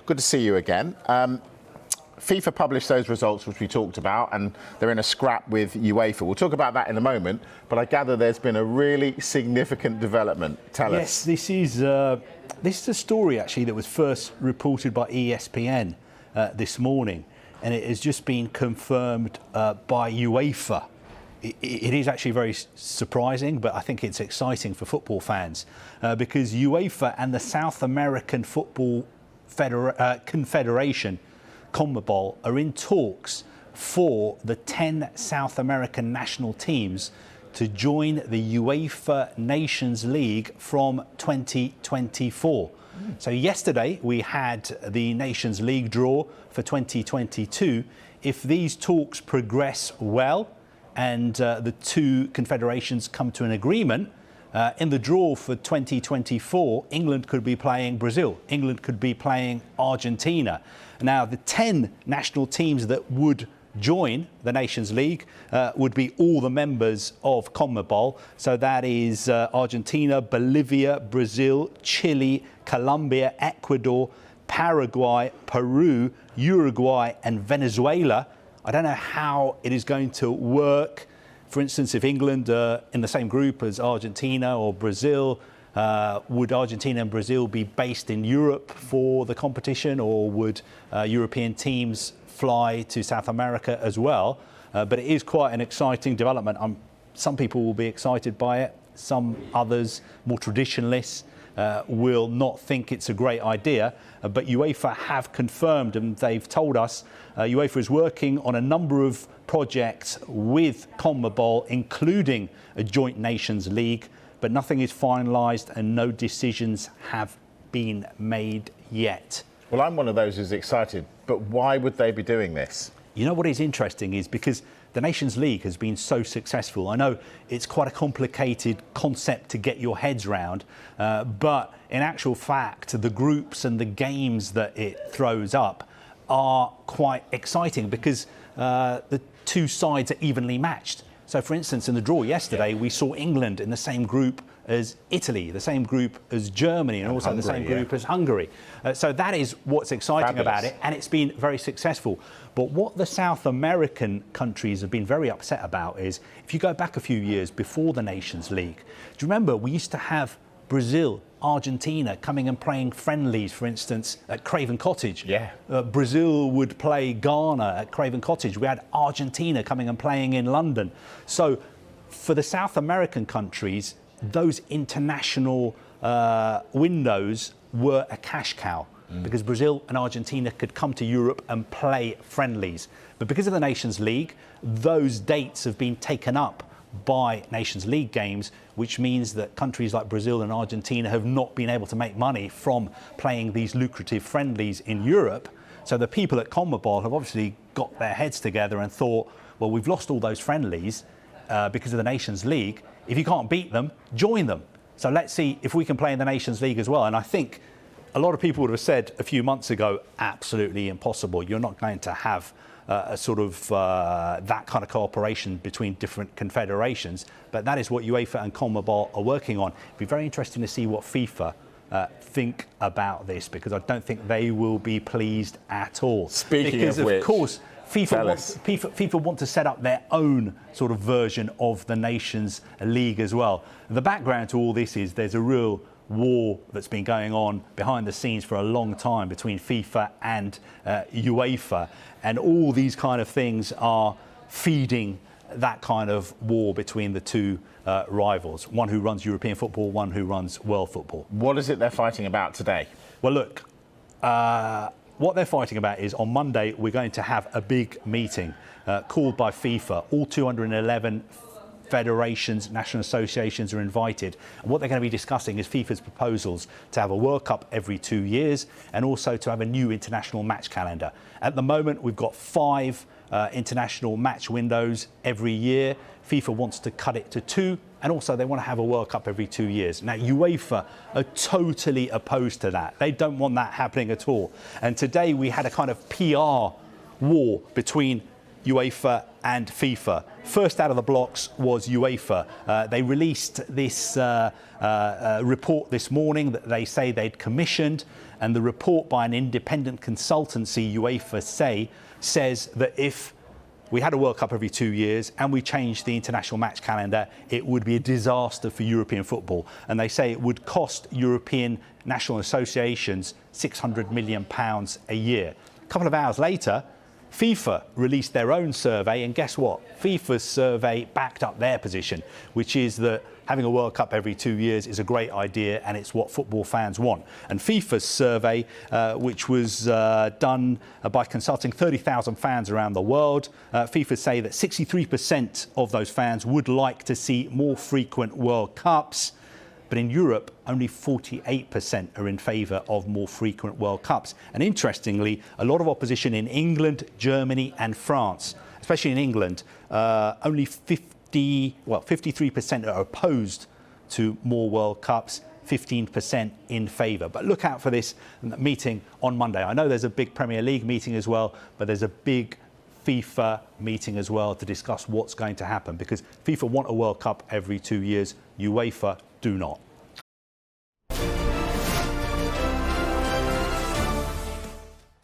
good to see you again. FIFA published those results which we talked about, and they're in a scrap with UEFA. We'll talk about that in a moment, but I gather there's been a really significant development. Tell us. Yes, this is a story actually that was first reported by ESPN this morning, and it has just been confirmed by UEFA. It is actually very surprising, but I think it's exciting for football fans because UEFA and the South American Football Confederation, CONMEBOL, are in talks for the 10 South American national teams to join the UEFA Nations League from 2024. So yesterday we had the Nations League draw for 2022. If these talks progress well and the two confederations come to an agreement, in the draw for 2024, England could be playing Brazil. England could be playing Argentina. Now, the 10 national teams that would join the Nations League would be all the members of CONMEBOL. So that is Argentina, Bolivia, Brazil, Chile, Colombia, Ecuador, Paraguay, Peru, Uruguay and Venezuela. I don't know how it is going to work. For instance, if England are in the same group as Argentina or Brazil, would Argentina and Brazil be based in Europe for the competition, or would European teams fly to South America as well? But it is quite an exciting development. Some people will be excited by it. Some others, more traditionalists, will not think it's a great idea. But UEFA have confirmed, and they've told us, UEFA is working on a number of projects with CONMEBOL, including a joint Nations League, but nothing is finalised and no decisions have been made yet. Well, I'm one of those who's excited, but why would they be doing this? You know what is interesting is because the Nations League has been so successful. I know it's quite a complicated concept to get your heads round, but in actual fact, the groups and the games that it throws up are quite exciting because the two sides are evenly matched. So, for instance, in the draw yesterday, we saw England in the same group as Italy, the same group as Germany, and also Hungary, the same group as Hungary. So that is what's exciting about it, and it's been very successful. But what the South American countries have been very upset about is, if you go back a few years before the Nations League, do you remember we used to have Brazil, Argentina coming and playing friendlies, for instance, at Craven Cottage? Yeah. Brazil would play Ghana at Craven Cottage. We had Argentina coming and playing in London. So for the South American countries, those international windows were a cash cow because Brazil and Argentina could come to Europe and play friendlies. But because of the Nations League, those dates have been taken up by Nations League games, which means that countries like Brazil and Argentina have not been able to make money from playing these lucrative friendlies in Europe. So the people at CONMEBOL have obviously got their heads together and thought, well, we've lost all those friendlies because of the Nations League. If you can't beat them, join them. So let's see if we can play in the Nations League as well. And I think a lot of people would have said a few months ago, absolutely impossible. You're not going to have a sort of that kind of cooperation between different confederations. But that is what UEFA and CONMEBOL are working on. It'll be very interesting to see what FIFA think about this, because I don't think they will be pleased at all. Speaking because of which, course, FIFA want to set up their own sort of version of the Nations League as well. The background to all this is there's a real war that's been going on behind the scenes for a long time between FIFA and UEFA, and all these kind of things are feeding that kind of war between the two rivals, one who runs European football, one who runs world football. What is it they're fighting about today? Well, look, what they're fighting about is on Monday we're going to have a big meeting called by FIFA. All 211 federations, national associations are invited. And what they're going to be discussing is FIFA's proposals to have a World Cup every 2 years and also to have a new international match calendar. At the moment, we've got 5 international match windows every year. FIFA wants to cut it to 2, and also they want to have a World Cup every 2 years. Now, UEFA are totally opposed to that. They don't want that happening at all. And today we had a kind of PR war between UEFA and FIFA. First out of the blocks was UEFA. They released this report this morning that they say they'd commissioned, and the report by an independent consultancy, UEFA says that if we had a World Cup every 2 years and we changed the international match calendar, it would be a disaster for European football. And they say it would cost European national associations £600 million a year. A couple of hours later, FIFA released their own survey, and guess what? FIFA's survey backed up their position, which is that having a World Cup every 2 years is a great idea and it's what football fans want. And FIFA's survey, which was done by consulting 30,000 fans around the world, FIFA say that 63% of those fans would like to see more frequent World Cups. But in Europe, only 48% are in favour of more frequent World Cups. And interestingly, a lot of opposition in England, Germany and France, especially in England, only 53% are opposed to more World Cups, 15% in favour. But look out for this meeting on Monday. I know there's a big Premier League meeting as well, but there's a big FIFA meeting as well to discuss what's going to happen, because FIFA want a World Cup every 2 years, UEFA do not.